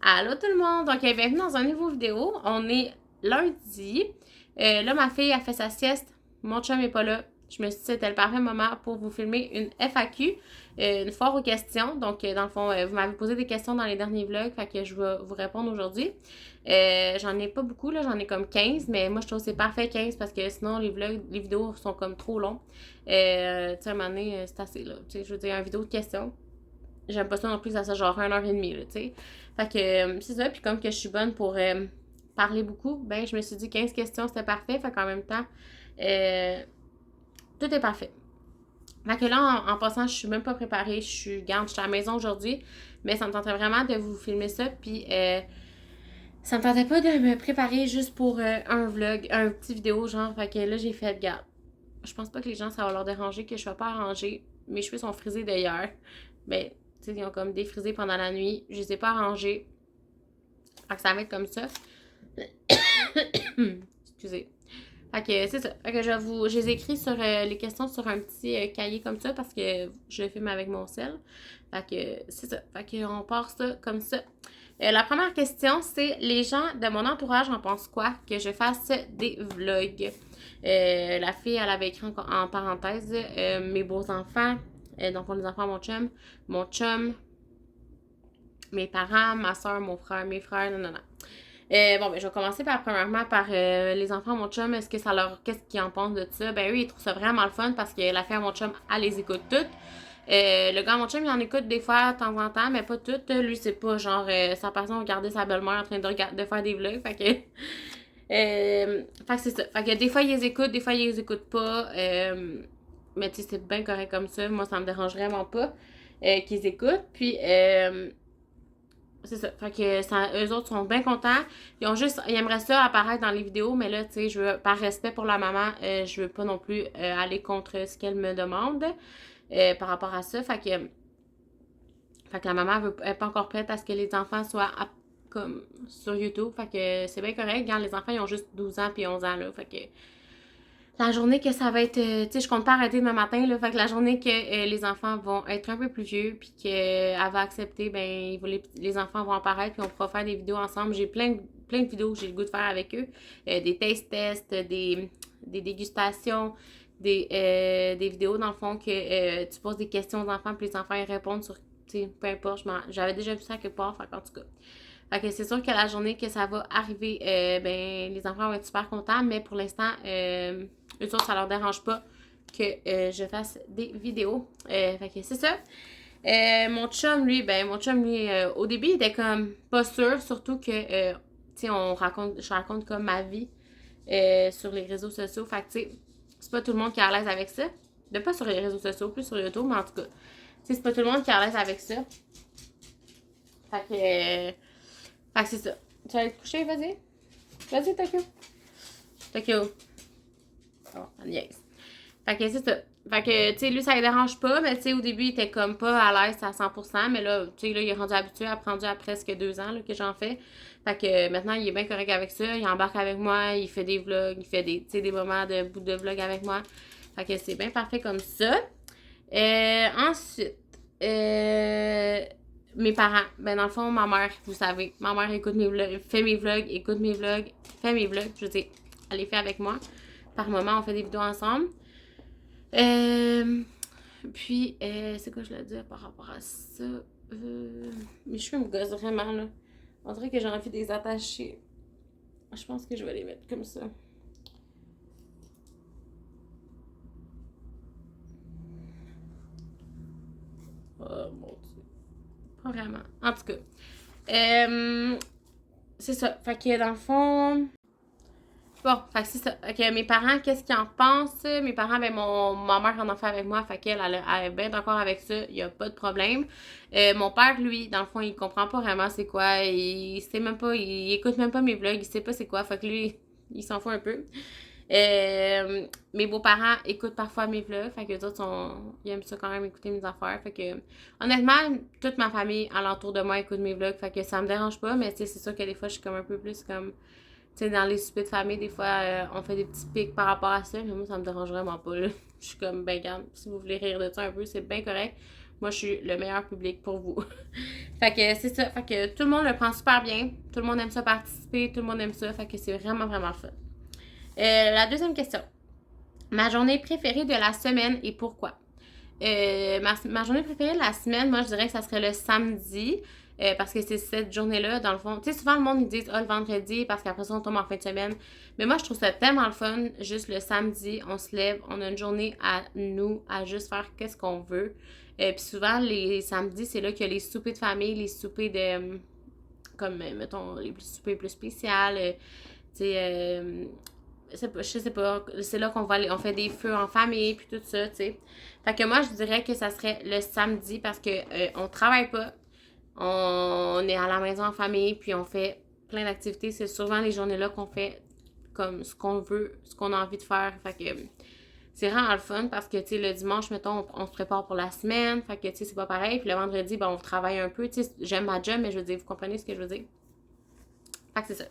Allô tout le monde! Donc, bienvenue dans une nouvelle vidéo. On est lundi. Là, ma fille a fait sa sieste. Mon chum n'est pas là. Je me suis dit que c'était le parfait moment pour vous filmer une FAQ, une foire aux questions. Donc, dans le fond, vous m'avez posé des questions dans les derniers vlogs, fait que je vais vous répondre aujourd'hui. J'en ai pas beaucoup, là, j'en ai comme 15, mais moi, je trouve que c'est parfait 15 parce que sinon, les vlogs, les vidéos sont comme trop longs. Tu sais, à un moment donné, c'est assez, là. Tu sais, je veux dire, une vidéo de questions. J'aime pas ça non plus, ça genre 1h30, là, tu sais. Fait que c'est ça, puis comme que je suis bonne pour parler beaucoup, ben je me suis dit 15 questions, c'était parfait. Fait qu'en même temps, tout est parfait. Fait que là, en passant, je suis même pas préparée. Je suis à la maison aujourd'hui, mais ça me tentait vraiment de vous filmer ça, puis ça me tentait pas de me préparer juste pour un vlog, un petit vidéo, genre. Fait que là, j'ai fait, regarde, je pense pas que les gens, ça va leur déranger que je sois pas arrangée. Mes cheveux sont frisés d'ailleurs. Ben, tu sais, ils ont comme défrisé pendant la nuit. Je les ai pas arrangés. Fait que ça va être comme ça. Excusez. Fait que c'est ça. Fait que je les écris sur les questions sur un petit cahier comme ça parce que je le filme avec mon sel. Fait que c'est ça. Fait qu'on part ça comme ça. La première question, c'est les gens de mon entourage en pensent quoi que je fasse des vlogs? La fille, elle avait écrit en parenthèse mes beaux-enfants. Donc, les enfants, mon chum, mes parents, ma soeur, mon frère, mes frères, non, non, non. Bon, ben, je vais commencer premièrement par les enfants, mon chum, qu'est-ce qu'ils en pensent de ça? Ben, eux, ils trouvent ça vraiment le fun parce que la fille à mon chum, elle les écoute toutes. Le gars à mon chum, il en écoute des fois de temps en temps, mais pas toutes. Lui, c'est pas genre sa personne regarder sa belle-mère en train de faire des vlogs. Fait que. Fait que c'est ça. Fait que des fois, ils les écoutent, des fois, ils les écoutent pas. Mais tu sais, c'est bien correct comme ça. Moi, ça me dérange vraiment pas qu'ils écoutent. Puis, c'est ça. Fait que eux autres sont bien contents. Ils aimeraient ça apparaître dans les vidéos, mais là, tu sais, par respect pour la maman, je veux pas non plus aller contre ce qu'elle me demande par rapport à ça. Fait que la maman est pas encore prête à ce que les enfants soient comme sur YouTube. Fait que c'est bien correct. Regarde, les enfants, ils ont juste 12 ans puis 11 ans, là. Fait que la journée que ça va être, tu sais, je compte pas arrêter demain matin, là, fait que la journée que les enfants vont être un peu plus vieux, puis qu'elle va accepter, ben, les enfants vont apparaître, puis on pourra faire des vidéos ensemble. J'ai plein de vidéos que j'ai le goût de faire avec eux, des taste tests, des dégustations, des vidéos, dans le fond, que tu poses des questions aux enfants, puis les enfants, ils répondent sur, tu sais, peu importe, j'avais déjà vu ça à quelque part, fait en tout cas. Fait que c'est sûr que la journée que ça va arriver, ben, les enfants vont être super contents, mais pour l'instant, eux autres, ça leur dérange pas que je fasse des vidéos. Fait que c'est ça. Mon chum, lui, au début, il était comme pas sûr, surtout que, tu sais, je raconte comme ma vie sur les réseaux sociaux. Fait que, tu sais, c'est pas tout le monde qui est à l'aise avec ça. De pas sur les réseaux sociaux, plus sur YouTube, mais en tout cas, tu sais, c'est pas tout le monde qui est à l'aise avec ça. Fait que c'est ça. Tu vas aller te coucher, vas-y. Vas-y, Tokyo. Tokyo. Oh, yes. Fait que c'est ça. Fait que, tu sais, lui, ça ne dérange pas, mais tu sais, au début, il était comme pas à l'aise à 100%, mais là, tu sais, là, il est rendu habitué, à presque 2 ans là, que j'en fais. Fait que maintenant, il est bien correct avec ça. Il embarque avec moi, il fait des vlogs, il fait des moments de bout de vlog avec moi. Fait que c'est bien parfait comme ça. Ensuite, mes parents, ben dans le fond, ma mère, vous savez, ma mère écoute mes vlogs, fait mes vlogs, écoute mes vlogs, fait mes vlogs, je veux dire, elle les fait avec moi. Par moment, on fait des vidéos ensemble. Puis, c'est quoi je voulais dire par rapport à ça? Mes cheveux me gossent vraiment, là. On dirait que j'ai envie de les attacher. Je pense que je vais les mettre comme ça. Oh mon dieu. Pas vraiment. En tout cas. C'est ça. Fait que dans le fond. Bon, fait que c'est ça. Ok, mes parents, qu'est-ce qu'ils en pensent? Mes parents, ben, ma mère en a fait avec moi, fait qu'elle, elle est bien d'accord avec ça, il n'y a pas de problème. Mon père, lui, dans le fond, il comprend pas vraiment c'est quoi, il sait même pas, il écoute même pas mes vlogs, il sait pas c'est quoi, fait que lui, il s'en fout un peu. Mes beaux-parents écoutent parfois mes vlogs, fait que les autres ils aiment ça quand même écouter mes affaires, fait que honnêtement, toute ma famille alentour de moi écoute mes vlogs, fait que ça me dérange pas, mais tu sais, c'est sûr que des fois, je suis comme un peu plus comme tu sais, dans les soupers de famille, des fois, on fait des petits pics par rapport à ça, mais moi, ça me dérange vraiment pas, là. Je suis comme, ben, regarde, si vous voulez rire de ça un peu, c'est bien correct. moi, je suis le meilleur public pour vous. Fait que c'est ça. Fait que tout le monde le prend super bien. Tout le monde aime ça participer. Tout le monde aime ça. Fait que c'est vraiment, vraiment fun. La deuxième question. Ma journée préférée de la semaine et pourquoi? Ma journée préférée de la semaine, moi, je dirais que ça serait le samedi. Parce que c'est cette journée-là, dans le fond. Tu sais, souvent, le monde, ils disent, le vendredi, parce qu'après ça, on tombe en fin de semaine. Mais moi, je trouve ça tellement le fun. Juste le samedi, on se lève, on a une journée à nous, à juste faire qu'est-ce qu'on veut. Puis souvent, les samedis, c'est là qu'il y a les soupers de famille, les soupers de. Comme, mettons, les soupers plus spéciaux. Tu sais, je sais pas, c'est là qu'on va aller, on fait des feux en famille, puis tout ça, tu sais. Fait que moi, je dirais que ça serait le samedi parce que on travaille pas, on est à la maison en famille, puis on fait plein d'activités. C'est souvent les journées-là qu'on fait comme ce qu'on veut, ce qu'on a envie de faire. Fait que c'est vraiment le fun parce que, tu sais, le dimanche, mettons, on se prépare pour la semaine. Fait que, tu sais, c'est pas pareil. Puis le vendredi, ben, on travaille un peu. Tu sais, j'aime ma job, mais je veux dire, vous comprenez ce que je veux dire? Fait que c'est ça.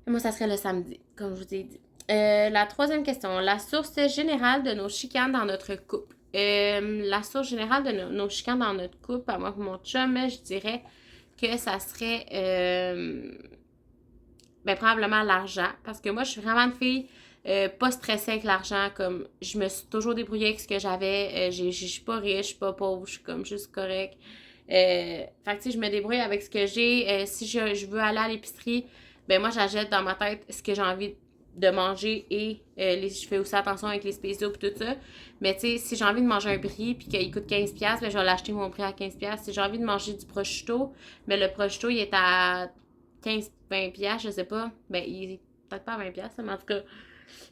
Moi, ça serait le samedi, comme je vous ai dit. La troisième question. La source générale de nos chicanes dans notre couple. La source générale de nos chicanes dans notre couple, à moi et mon chum, je dirais que ça serait ben, probablement l'argent. Parce que moi, je suis vraiment une fille pas stressée avec l'argent. Comme je me suis toujours débrouillée avec ce que j'avais. Je suis pas riche, je suis pas pauvre, je suis comme juste correcte. Fait que tu sais, je me débrouille avec ce que j'ai. Si je veux aller à l'épicerie, ben moi j'achète dans ma tête ce que j'ai envie de manger et je fais aussi attention avec les spéciaux et tout ça. Mais tu sais, si j'ai envie de manger un brie puis qu'il coûte 15$, ben je vais l'acheter mon prix à 15$. Si j'ai envie de manger du prosciutto, ben le prosciutto il est à 15-20$, je sais pas. Ben il est peut-être pas à 20$, mais en tout cas, tu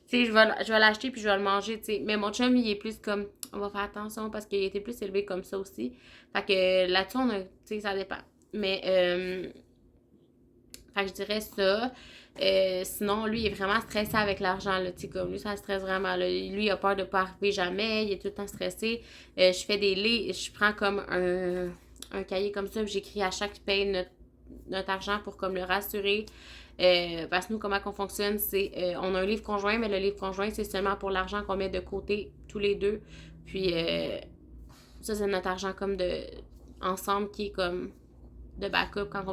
sais, je vais l'acheter puis je vais le manger, tu sais. Mais mon chum, il est plus comme, on va faire attention parce qu'il était plus élevé comme ça aussi. Fait que là-dessus, tu sais, ça dépend. Mais, fait que je dirais ça. Sinon, lui, il est vraiment stressé avec l'argent, là, tu sais, comme lui, ça stresse vraiment, là. Lui, il a peur de pas arriver jamais, il est tout le temps stressé. Je fais des livres, je prends comme un cahier comme ça, j'écris à chaque paye notre argent pour comme le rassurer. Parce que nous, comment qu'on fonctionne, c'est on a un livre conjoint, mais le livre conjoint, c'est seulement pour l'argent qu'on met de côté tous les deux. Puis ça, c'est notre argent comme de ensemble qui est comme de backup quand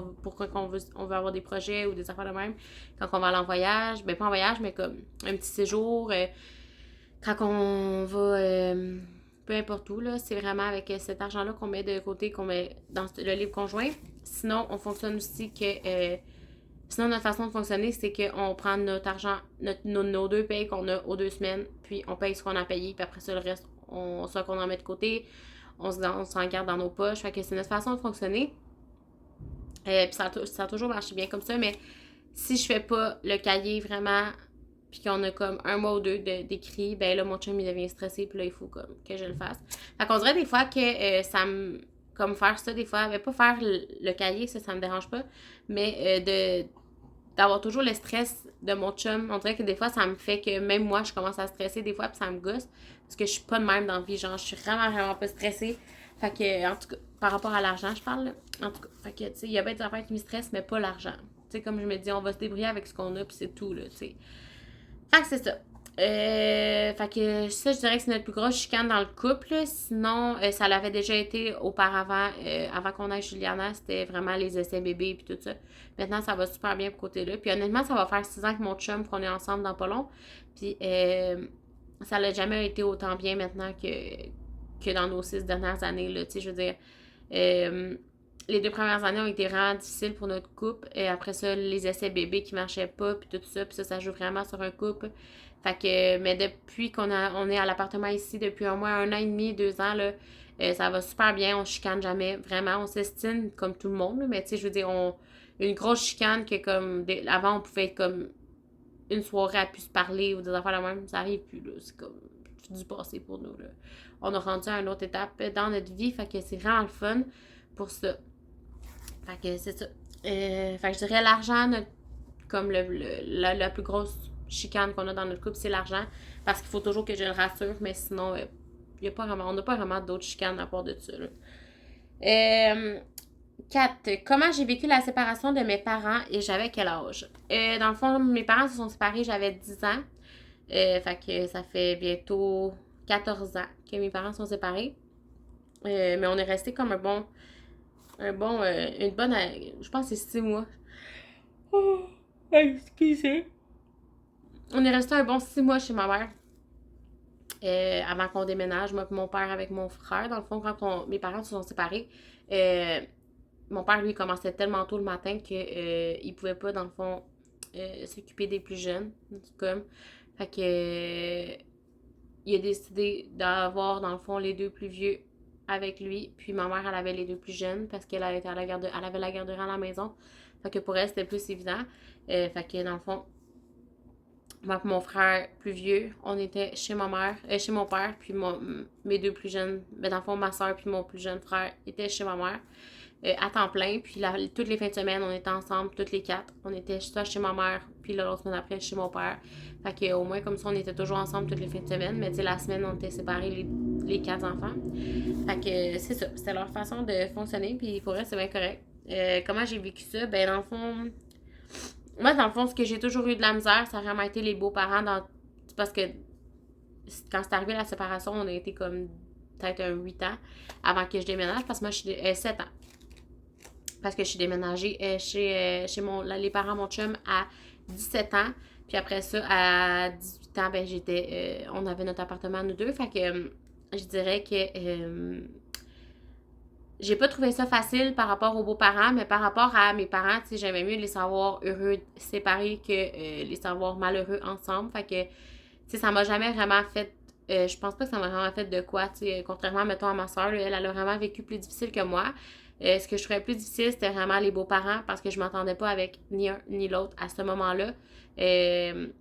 on veut avoir des projets ou des affaires de même. Quand on va aller en voyage, ben pas en voyage, mais comme un petit séjour. Quand on va peu importe où, là, c'est vraiment avec cet argent-là qu'on met de côté, qu'on met dans le livre conjoint. Sinon, on fonctionne aussi que sinon, notre façon de fonctionner, c'est qu'on prend notre argent, nos deux payes qu'on a aux 2 semaines, puis on paye ce qu'on a payé, puis après ça, le reste, soit qu'on en met de côté, on s'en garde dans nos poches. Fait que c'est notre façon de fonctionner. Puis ça a toujours marché bien comme ça, mais si je fais pas le cahier vraiment, puis qu'on a comme un mois ou deux d'écrit, ben là, mon chum, il devient stressé, puis là, il faut comme que je le fasse. Fait qu'on dirait des fois que ça me... Comme faire ça, des fois, mais pas faire le cahier, ça me dérange pas, mais d'avoir toujours le stress de mon chum. On dirait que des fois, ça me fait que même moi, je commence à stresser des fois, puis ça me gosse. Parce que je suis pas de même dans la vie. Genre, je suis vraiment, vraiment pas stressée. Fait que, en tout cas, par rapport à l'argent, je parle, là. En tout cas, fait que, tu sais, il y a bien des affaires qui me stressent, mais pas l'argent. Tu sais, comme je me dis, on va se débrouiller avec ce qu'on a, puis c'est tout, là, tu sais. Fait que c'est ça. Fait que ça, je dirais que c'est notre plus grosse chicane dans le couple. Sinon, ça l'avait déjà été auparavant, avant qu'on aille Juliana, c'était vraiment les essais bébés et tout ça. Maintenant, ça va super bien pour côté-là. Puis honnêtement, ça va faire 6 ans que mon chum, qu'on est ensemble dans pas long. Puis ça n'a jamais été autant bien maintenant que dans nos 6 dernières années, là. Tu sais, je veux dire, les 2 premières années ont été vraiment difficiles pour notre couple. Et après ça, les essais bébés qui marchaient pas, puis tout ça. Puis ça joue vraiment sur un couple. Fait que, mais depuis on est à l'appartement ici, depuis au moins 1 an et demi, 2 ans, là, ça va super bien, on chicane jamais, vraiment, on s'estime comme tout le monde, là, mais tu sais, je veux dire, une grosse chicane que comme, avant, on pouvait être comme une soirée à plus se parler ou des affaires de même, ça arrive plus, là, c'est comme du passé pour nous, là. On a rendu à une autre étape dans notre vie, fait que c'est vraiment le fun pour ça. Fait que c'est ça. Fait que je dirais l'argent, comme la plus grosse chicane qu'on a dans notre couple, c'est l'argent. Parce qu'il faut toujours que je le rassure, mais sinon, on n'a pas vraiment d'autres chicanes à part de ça. Là. 4. Comment j'ai vécu la séparation de mes parents et j'avais quel âge? Dans le fond, mes parents se sont séparés, j'avais 10 ans. Fait que ça fait bientôt 14 ans que mes parents sont séparés. Mais on est resté comme une bonne, je pense que c'est 6 mois. Oh, excusez. On est resté un bon 6 mois chez ma mère. Avant qu'on déménage, moi et mon père avec mon frère. Dans le fond, mes parents se sont séparés, euh, mon père, lui, commençait tellement tôt le matin qu'il il pouvait pas, dans le fond, s'occuper des plus jeunes. Comme. Fait que, il a décidé d'avoir, dans le fond, les deux plus vieux avec lui. Puis ma mère, elle avait les deux plus jeunes parce qu'elle était à la elle avait la garderie à la maison. Fait que pour elle, c'était plus évident. Fait que, dans le fond, moi et mon frère plus vieux, on était chez ma mère, chez mon père, puis mes deux plus jeunes, dans le fond, ma soeur puis mon plus jeune frère étaient chez ma mère à temps plein. Puis toutes les fins de semaine, on était ensemble, toutes les quatre. On était soit chez ma mère, puis l'autre semaine après, chez mon père. Fait qu'au moins, comme ça, on était toujours ensemble toutes les fins de semaine. Mais tu sais, la semaine, on était séparés, les quatre enfants. Fait que c'est ça. C'était leur façon de fonctionner, puis pour eux, c'est bien correct. Comment j'ai vécu ça? Ben, dans le fond, moi, dans le fond, ce que j'ai toujours eu de la misère, ça a vraiment été les beaux-parents. Parce que quand c'est arrivé la séparation, on a été comme peut-être 8 ans avant que je déménage. Parce que moi, je suis 7 ans. Parce que je suis déménagée chez les parents de mon chum à 17 ans. Puis après ça, à 18 ans, ben on avait notre appartement nous deux. Fait que je dirais que j'ai pas trouvé ça facile par rapport aux beaux-parents, mais par rapport à mes parents, tu sais, j'aimais mieux les savoir heureux séparés que les savoir malheureux ensemble. Fait que, tu sais, ça m'a jamais vraiment fait. Je pense pas que ça m'a vraiment fait de quoi, tu sais. Contrairement, mettons, à ma soeur, elle a vraiment vécu plus difficile que moi. Ce que je trouvais plus difficile, c'était vraiment les beaux-parents parce que je m'entendais pas avec ni un ni l'autre à ce moment-là. Fait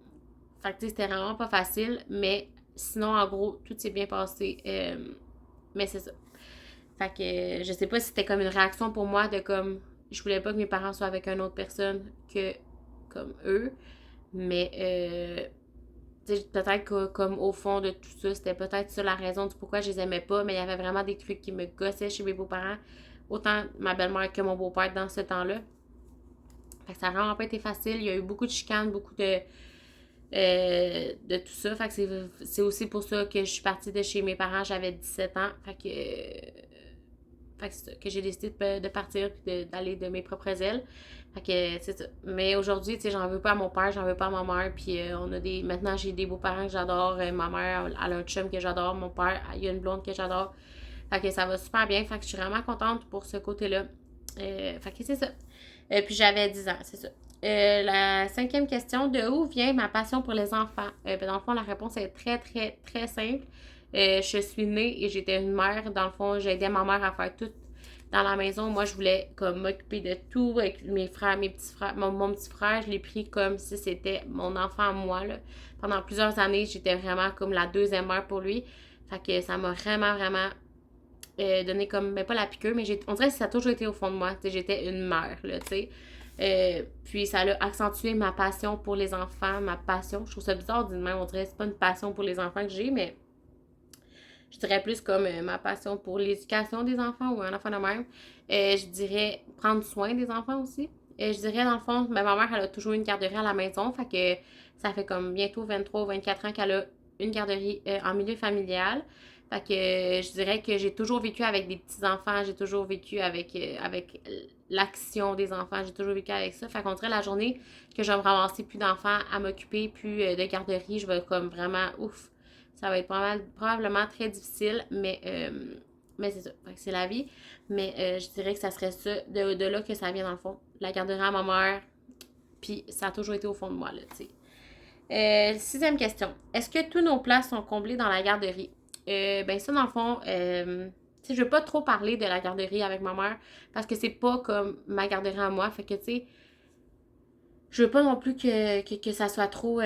que, tu sais, c'était vraiment pas facile, mais sinon, en gros, tout s'est bien passé. Mais c'est ça. Fait que je sais pas si c'était comme une réaction pour moi de comme je voulais pas que mes parents soient avec une autre personne que comme eux. Mais peut-être que comme au fond de tout ça, c'était peut-être ça la raison du pourquoi je les aimais pas, mais il y avait vraiment des trucs qui me gossaient chez mes beaux-parents. Autant ma belle-mère que mon beau-père dans ce temps-là. Fait que ça a vraiment pas été facile. Il y a eu beaucoup de chicanes, beaucoup de tout ça. Fait que c'est aussi pour ça que je suis partie de chez mes parents, j'avais 17 ans. Fait que c'est ça, que j'ai décidé de partir et d'aller de mes propres ailes. Fait que c'est ça. Mais aujourd'hui, tu sais, j'en veux pas à mon père, j'en veux pas à ma mère. Puis on a des. Maintenant, j'ai des beaux-parents que j'adore. Ma mère, elle a un chum que j'adore. Mon père, il y a une blonde que j'adore. Fait que ça va super bien. Fait que je suis vraiment contente pour ce côté-là. Fait que c'est ça. Puis j'avais 10 ans, c'est ça. La cinquième question, de où vient ma passion pour les enfants? Ben, dans le fond, la réponse est très, très, très simple. Je suis née et j'étais une mère. Dans le fond, j'ai aidé ma mère à faire tout dans la maison. Moi, je voulais comme m'occuper de tout avec mes frères, mes petits frères. Mon petit frère, je l'ai pris comme si c'était mon enfant à moi. Là. Pendant plusieurs années, j'étais vraiment comme la deuxième mère pour lui. Fait que ça m'a vraiment, vraiment donné comme, ben pas la piqûre, mais on dirait que ça a toujours été au fond de moi. T'sais, j'étais une mère, là, tu sais. Puis ça a accentué ma passion pour les enfants, ma passion. Je trouve ça bizarre d'une même, on dirait que c'est pas une passion pour les enfants que j'ai, mais je dirais plus comme ma passion pour l'éducation des enfants ou un enfant de même. Je dirais prendre soin des enfants aussi. Je dirais, dans le fond, ma mère, elle a toujours eu une garderie à la maison. Fait que ça fait comme bientôt 23 ou 24 ans qu'elle a une garderie en milieu familial. Fait que je dirais que j'ai toujours vécu avec des petits-enfants. J'ai toujours vécu avec l'action des enfants. J'ai toujours vécu avec ça. Fait qu'on dirait la journée que je vais me ramasser plus d'enfants à m'occuper, plus de garderie, je vais comme vraiment ouf. Ça va être probablement très difficile, mais c'est ça. C'est la vie. Mais je dirais que ça serait ça, de là que ça vient dans le fond. La garderie à ma mère, puis ça a toujours été au fond de moi, là, tu sais. Sixième question. Est-ce que tous nos places sont comblées dans la garderie? Ben ça, dans le fond, tu sais, je veux pas trop parler de la garderie avec ma mère parce que c'est pas comme ma garderie à moi. Fait que, tu sais, je veux pas non plus que ça soit trop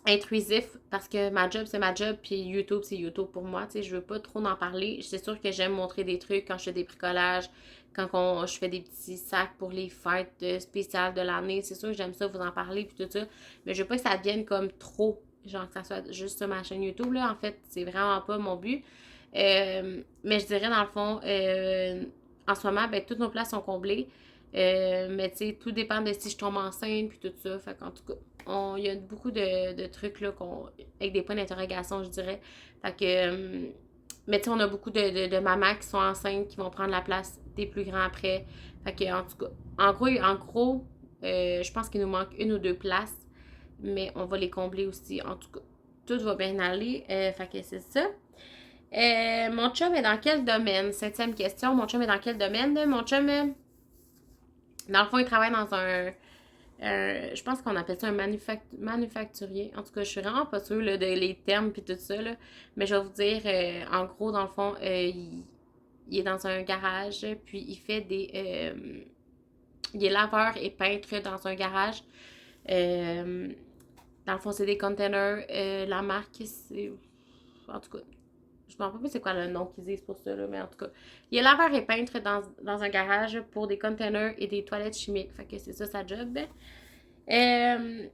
intrusif parce que ma job c'est ma job puis YouTube c'est YouTube pour moi, tu sais, je veux pas trop en parler. C'est sûr que j'aime montrer des trucs quand je fais des bricolages, je fais des petits sacs pour les fêtes spéciales de l'année, c'est sûr que j'aime ça vous en parler puis tout ça, mais je veux pas que ça devienne comme trop, genre que ça soit juste sur ma chaîne YouTube là, en fait, c'est vraiment pas mon but. Mais je dirais dans le fond, en ce moment, ben toutes nos places sont comblées. Mais tu sais, tout dépend de si je tombe enceinte puis tout ça. Fait qu'en tout cas, il y a beaucoup de trucs là avec des points d'interrogation, je dirais. Fait que Mais tu sais, on a beaucoup de mamans qui sont enceintes, qui vont prendre la place des plus grands après. Fait que, en tout cas, en gros, je pense qu'il nous manque une ou deux places, mais on va les combler aussi. En tout cas, tout va bien aller. Fait que c'est ça. Mon chum est dans quel domaine? Septième question. Mon chum est dans quel domaine? Mon chum, dans le fond, il travaille dans je pense qu'on appelle ça un manufacturier. En tout cas, je suis vraiment pas sûre là, de les termes puis tout ça. Là. Mais je vais vous dire, en gros, dans le fond, il est dans un garage, puis il fait il est laveur et peintre dans un garage. Dans le fond, c'est des containers. La marque, c'est. En tout cas, je me rappelle pas c'est quoi le nom qu'ils disent pour ça, là, mais en tout cas. Il est laveur et peintre dans un garage pour des containers et des toilettes chimiques. Fait que c'est ça sa job. Euh,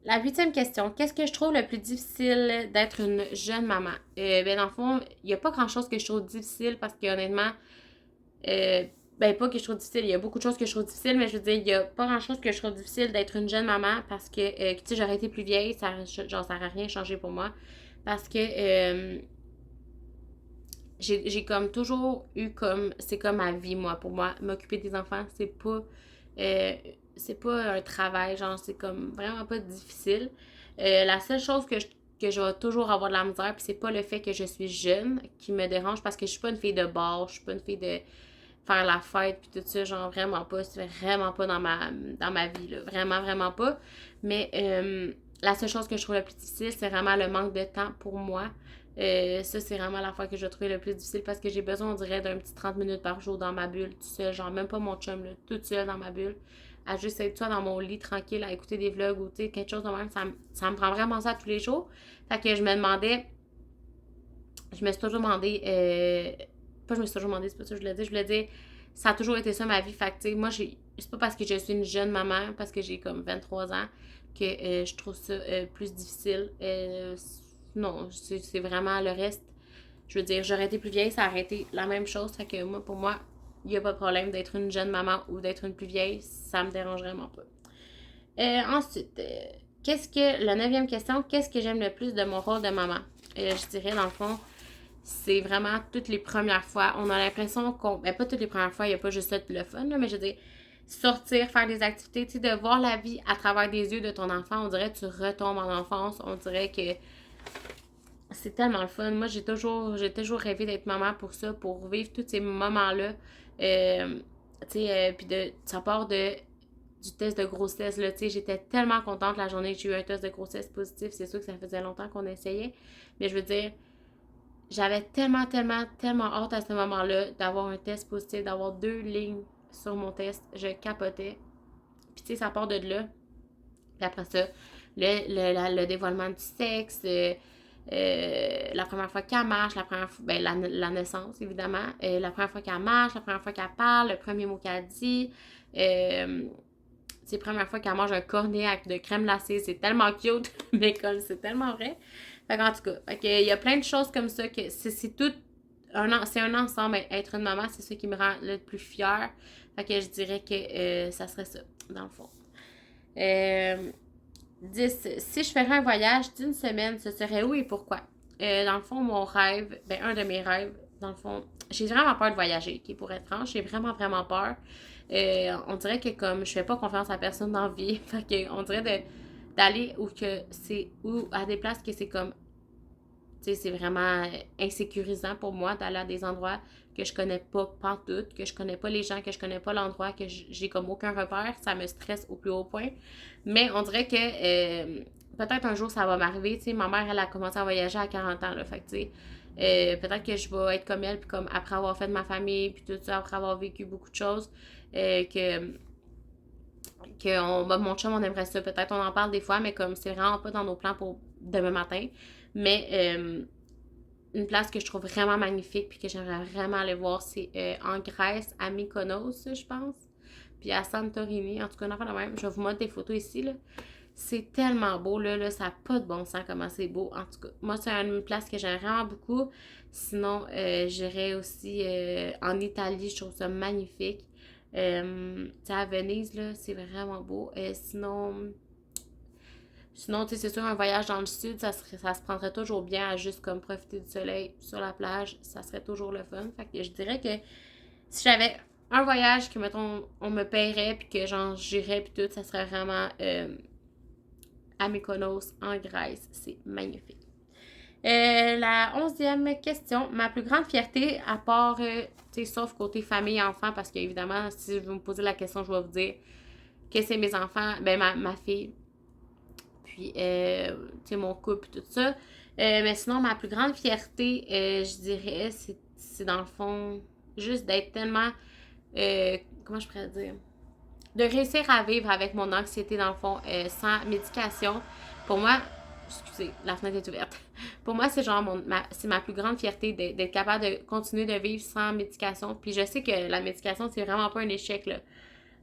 la huitième question. Qu'est-ce que je trouve le plus difficile d'être une jeune maman? Ben, dans le fond, il n'y a pas grand-chose que je trouve difficile parce que honnêtement, euh, ben, pas que je trouve difficile, il y a beaucoup de choses que je trouve difficiles, mais je veux dire, il n'y a pas grand-chose que je trouve difficile d'être une jeune maman parce que, tu sais, j'aurais été plus vieille, genre, ça n'aurait rien changé pour moi. Parce que j'ai comme toujours eu comme, c'est comme ma vie, moi. Pour moi, m'occuper des enfants, euh, c'est pas un travail, genre, c'est comme vraiment pas difficile. La seule chose que je vais toujours avoir de la misère, puis c'est pas le fait que je suis jeune qui me dérange parce que je suis pas une fille de bar, je suis pas une fille de faire la fête puis tout ça, genre vraiment pas, c'est vraiment pas dans ma vie, là, vraiment, vraiment pas. Mais la seule chose que je trouve le plus difficile, c'est vraiment le manque de temps pour moi. Ça, c'est vraiment l'affaire que je trouve le plus difficile parce que j'ai besoin, on dirait, d'un petit 30 minutes par jour dans ma bulle, tout seul, genre même pas mon chum, là, toute seule dans ma bulle, à juste être toi dans mon lit tranquille, à écouter des vlogs ou tu sais, quelque chose de même, ça me prend vraiment ça tous les jours. Fait que je me suis toujours demandé, pas je me suis toujours demandé, c'est pas ça que je voulais dire, ça a toujours été ça ma vie. Fait que, tu sais, moi, c'est pas parce que je suis une jeune maman, parce que j'ai comme 23 ans, que je trouve ça plus difficile. Non, c'est vraiment le reste. Je veux dire, j'aurais été plus vieille, ça aurait été la même chose. Fait que moi, pour moi, il n'y a pas de problème d'être une jeune maman ou d'être une plus vieille, ça me dérange vraiment pas. Ensuite, la neuvième question, qu'est-ce que j'aime le plus de mon rôle de maman? Je dirais, dans le fond, c'est vraiment toutes les premières fois. On a l'impression qu'on. Ben, pas toutes les premières fois, il n'y a pas juste ça le fun, là, mais je veux dire, sortir, faire des activités, tu sais, de voir la vie à travers des yeux de ton enfant, on dirait que tu retombes en enfance. On dirait que c'est tellement le fun. Moi, j'ai toujours rêvé d'être maman pour ça, pour vivre tous ces moments-là. Tu sais, puis ça part du test de grossesse, là, tu sais, j'étais tellement contente la journée que j'ai eu un test de grossesse positif. C'est sûr que ça faisait longtemps qu'on essayait, mais je veux dire, j'avais tellement, tellement, tellement hâte à ce moment-là d'avoir un test positif, d'avoir 2 lignes sur mon test. Je capotais. Puis tu sais, ça part de là. Puis après ça, le dévoilement du sexe, la première fois qu'elle marche, la première fois, ben, la naissance, évidemment, la première fois qu'elle marche, la première fois qu'elle parle, le premier mot qu'elle dit, c'est la première fois qu'elle mange un cornet avec de crème glacée, c'est tellement cute, mais comme c'est tellement vrai. Fait qu'en tout cas, il y a plein de choses comme ça que c'est tout c'est un ensemble. Être une maman, c'est ce qui me rend le plus fière. Fait que je dirais que ça serait ça, dans le fond. Euh, 10. Si je ferais un voyage d'une semaine, ce serait où et pourquoi? Dans le fond, mon rêve, ben un de mes rêves, dans le fond, j'ai vraiment peur de voyager, ok, pour être franche, j'ai vraiment, vraiment peur. On dirait que comme je fais pas confiance à personne dans la vie, fait que on dirait d'aller où que c'est ou à des places que c'est comme tu sais, c'est vraiment insécurisant pour moi d'aller à des endroits que je connais pas pantoute, que je connais pas les gens, que je connais pas l'endroit, que j'ai comme aucun repère. Ça me stresse au plus haut point. Mais on dirait que peut-être un jour ça va m'arriver. Tu sais, ma mère, elle a commencé à voyager à 40 ans, là. Fait que, tu sais, peut-être que je vais être comme elle, puis comme après avoir fait de ma famille, puis tout ça, après avoir vécu beaucoup de choses, mon chum, on aimerait ça. Peut-être on en parle des fois, mais comme c'est vraiment pas dans nos plans pour demain matin. Mais une place que je trouve vraiment magnifique puis que j'aimerais vraiment aller voir, c'est en Grèce, à Mykonos, je pense. Puis à Santorini, en tout cas, on en fait la même. Je vais vous montrer des photos ici, là. C'est tellement beau, là, ça n'a pas de bon sens comment c'est beau. En tout cas, moi, c'est une place que j'aime vraiment beaucoup. Sinon, j'irais aussi en Italie, je trouve ça magnifique. Tu sais, à Venise, là, c'est vraiment beau. Sinon, Sinon, tu sais, c'est sûr, un voyage dans le sud, ça se prendrait toujours bien à juste comme profiter du soleil sur la plage. Ça serait toujours le fun. Fait que je dirais que si j'avais un voyage que, mettons, on me paierait, puis que genre j'irais, puis tout, ça serait vraiment à Mykonos, en Grèce. C'est magnifique. La 11e question. Ma plus grande fierté, à part, tu sais, sauf côté famille, enfant, parce qu'évidemment, si vous me posez la question, je vais vous dire que c'est mes enfants, ben ma fille, puis, tu sais, mon couple, tout ça. Mais sinon, ma plus grande fierté, je dirais, c'est dans le fond, juste d'être tellement, comment je pourrais dire, de réussir à vivre avec mon anxiété, dans le fond, sans médication. Pour moi, excusez, la fenêtre est ouverte. Pour moi, c'est genre c'est ma plus grande fierté d'être capable de continuer de vivre sans médication. Puis je sais que la médication, c'est vraiment pas un échec, là.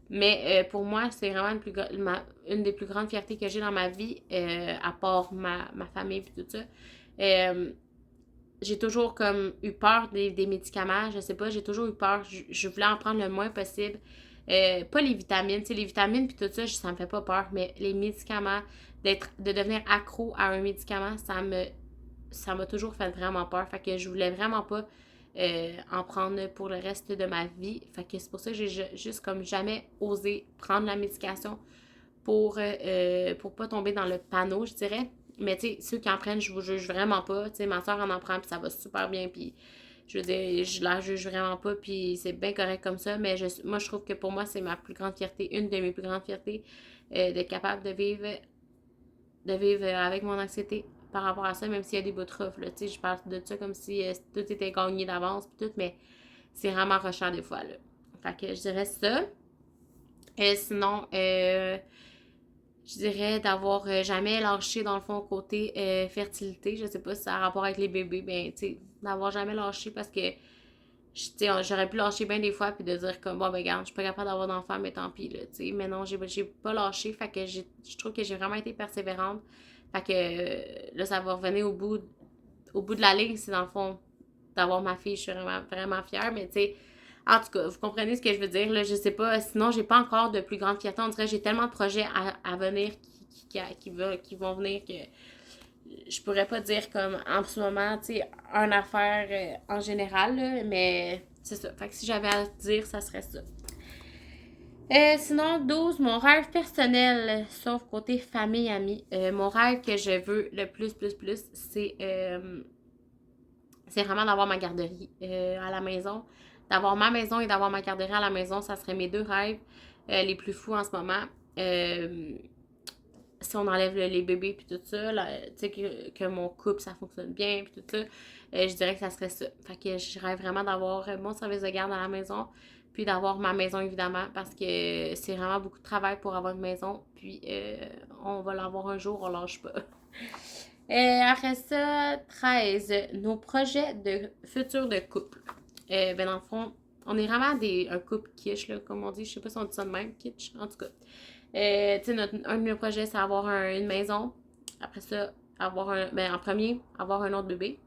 Mais pour moi, c'est vraiment une des plus grandes fiertés que j'ai dans ma vie, à part ma famille et tout ça. Euh, j'ai toujours comme eu peur des médicaments, je sais pas, j'ai toujours eu peur. Je voulais en prendre le moins possible. Pas les vitamines, tu sais, les vitamines puis tout ça, ça me fait pas peur, mais les médicaments, de devenir accro à un médicament, ça m'a toujours fait vraiment peur. Fait que je voulais vraiment pas en prendre pour le reste de ma vie. Fait que c'est pour ça que j'ai juste comme jamais osé prendre la médication pour pas tomber dans le panneau, je dirais. Mais tu sais, ceux qui en prennent, je vous juge vraiment pas. Tu sais, ma soeur en prend, puis ça va super bien, puis je veux dire, je la juge vraiment pas, puis c'est bien correct comme ça. Mais moi, je trouve que pour moi, c'est ma plus grande fierté, une de mes plus grandes fiertés, d'être capable de vivre avec mon anxiété par rapport à ça, même s'il y a des bouts de rough, là. Tu sais, je parle de ça comme si tout était gagné d'avance, puis tout, mais c'est vraiment rushant des fois, là. Fait que je dirais ça. Sinon, je dirais d'avoir jamais lâché, dans le fond, côté fertilité. Je sais pas si ça a rapport avec les bébés, ben, tu sais, d'avoir jamais lâché parce que, tu sais, j'aurais pu lâcher bien des fois puis de dire comme, bon, ben, regarde, je suis pas capable d'avoir d'enfant, mais tant pis, là, tu sais. Mais non, j'ai pas lâché, fait que je trouve que j'ai vraiment été persévérante. Fait que, là, ça va revenir au bout de la ligne, c'est dans le fond, d'avoir ma fille, je suis vraiment, vraiment fière, mais tu sais, en tout cas, vous comprenez ce que je veux dire, là, je sais pas, sinon, j'ai pas encore de plus grande fierté, on dirait que j'ai tellement de projets à venir qui vont venir que je pourrais pas dire comme en ce moment, tu sais, une affaire en général, là, mais c'est ça. Fait que si j'avais à dire, ça serait ça. Sinon, 12, mon rêve personnel, sauf côté famille, amis. Mon rêve que je veux le plus, c'est vraiment d'avoir ma garderie à la maison. D'avoir ma maison et d'avoir ma garderie à la maison, ça serait mes deux rêves les plus fous en ce moment. Si on enlève les bébés puis tout ça, tu sais, que mon couple, ça fonctionne bien puis tout ça, je dirais que ça serait ça. Fait que je rêve vraiment d'avoir mon service de garde à la maison, puis d'avoir ma maison, évidemment, parce que c'est vraiment beaucoup de travail pour avoir une maison, puis on va l'avoir un jour, on lâche pas. Après ça, 13, nos projets de futur de couple. Ben dans le fond, on est vraiment un couple kitsch, là, comme on dit. Je sais pas si on dit ça de même, kitsch, en tout cas. Tu sais, un de nos projets, c'est avoir une maison. Après ça, en premier, avoir un autre bébé.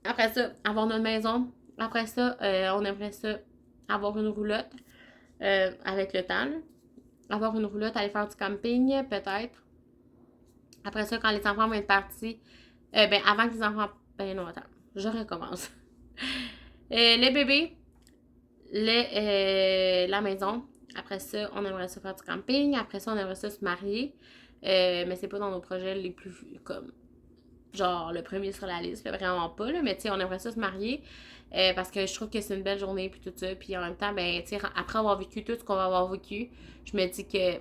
Après ça, avoir notre maison. Après ça, on aimerait ça avoir une roulotte avec le temps. Là. Avoir une roulotte, aller faire du camping, peut-être. Après ça, quand les enfants vont être partis, ben avant que les enfants. Ben non, attends, je recommence. Les bébés, la maison. Après ça, on aimerait ça faire du camping. Après ça, on aimerait ça se marier. Mais c'est pas dans nos projets les plus comme genre le premier sur la liste, là, vraiment pas, là, mais tu sais, on aimerait ça se marier parce que je trouve que c'est une belle journée puis tout ça, puis en même temps, ben, tu sais, après avoir vécu tout ce qu'on va avoir vécu, je me dis que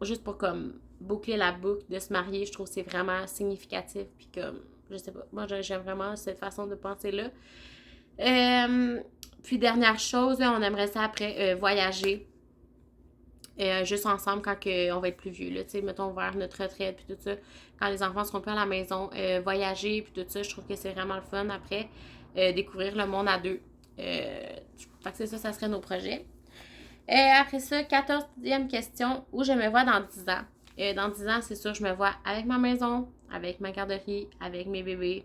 juste pour comme boucler la boucle de se marier, je trouve que c'est vraiment significatif, puis comme, je sais pas, moi j'aime vraiment cette façon de penser là. Euh, Puis dernière chose, on aimerait ça après voyager. Juste ensemble quand on va être plus vieux, là, tu sais, mettons vers notre retraite, puis tout ça, quand les enfants seront plus à la maison, voyager, puis tout ça, je trouve que c'est vraiment le fun après, découvrir le monde à deux. Fait que c'est ça, ça serait nos projets. Après ça, 14e question, où je me vois dans 10 ans? Dans 10 ans, c'est sûr, je me vois avec ma maison, avec ma garderie, avec mes bébés.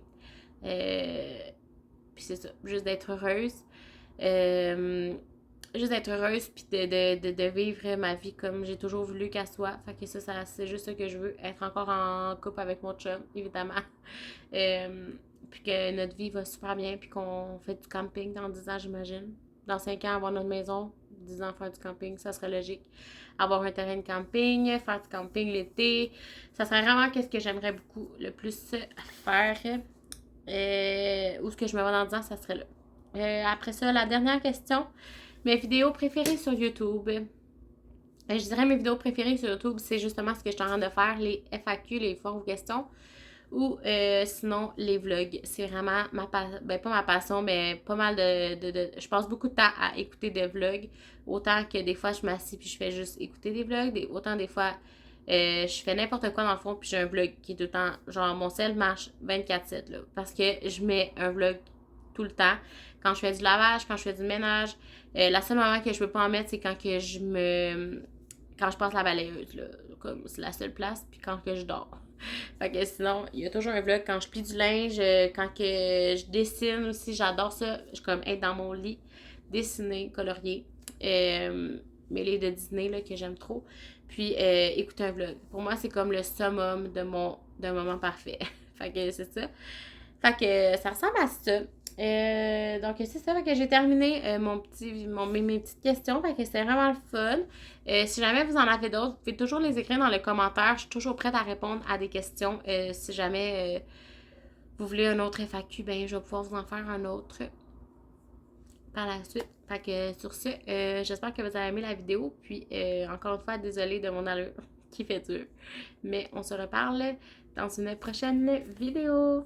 Puis c'est ça, juste d'être heureuse. juste d'être heureuse puis de vivre ma vie comme j'ai toujours voulu qu'elle soit. Fait que ça c'est juste ça que je veux. Être encore en couple avec mon chum, évidemment. Puis que notre vie va super bien puis qu'on fait du camping dans 10 ans, j'imagine. Dans 5 ans, avoir notre maison, 10 ans faire du camping, ça serait logique. Avoir un terrain de camping, faire du camping l'été, ça serait vraiment qu'est-ce que j'aimerais beaucoup le plus faire. Où ce que je me vois dans 10 ans, ça serait là. Après ça, la dernière question. Mes vidéos préférées sur YouTube. Je dirais mes vidéos préférées sur YouTube, c'est justement ce que je suis en train de faire, les FAQ, les formes aux questions, ou sinon les vlogs. C'est vraiment ma passion, ben pas ma passion, mais pas mal je passe beaucoup de temps à écouter des vlogs, autant que des fois je m'assieds puis je fais juste écouter des vlogs, autant des fois je fais n'importe quoi dans le fond puis j'ai un vlog qui est tout le temps, genre mon cell marche 24/7 là, parce que je mets un vlog tout le temps. Quand je fais du lavage, quand je fais du ménage. La seule moment que je peux pas en mettre, c'est quand que quand je passe la balayeuse, là. Comme c'est la seule place, puis quand que je dors. Fait que sinon, il y a toujours un vlog quand je plie du linge, quand que je dessine aussi, j'adore ça. Je suis comme être dans mon lit, dessiner, colorier. Mes livres de Disney là, que j'aime trop. Puis écouter un vlog. Pour moi, c'est comme le summum d'un moment parfait. Fait que c'est ça. Fait que ça ressemble à ça. Donc c'est ça, fait que j'ai terminé mes petites questions, fait que c'était vraiment le fun. Si jamais vous en avez d'autres, vous pouvez toujours les écrire dans les commentaires. Je suis toujours prête à répondre à des questions. Si jamais vous voulez un autre FAQ, ben je vais pouvoir vous en faire un autre par la suite. Fait que sur ce, j'espère que vous avez aimé la vidéo. Puis encore une fois, désolée de mon allure qui fait dur. Mais on se reparle dans une prochaine vidéo.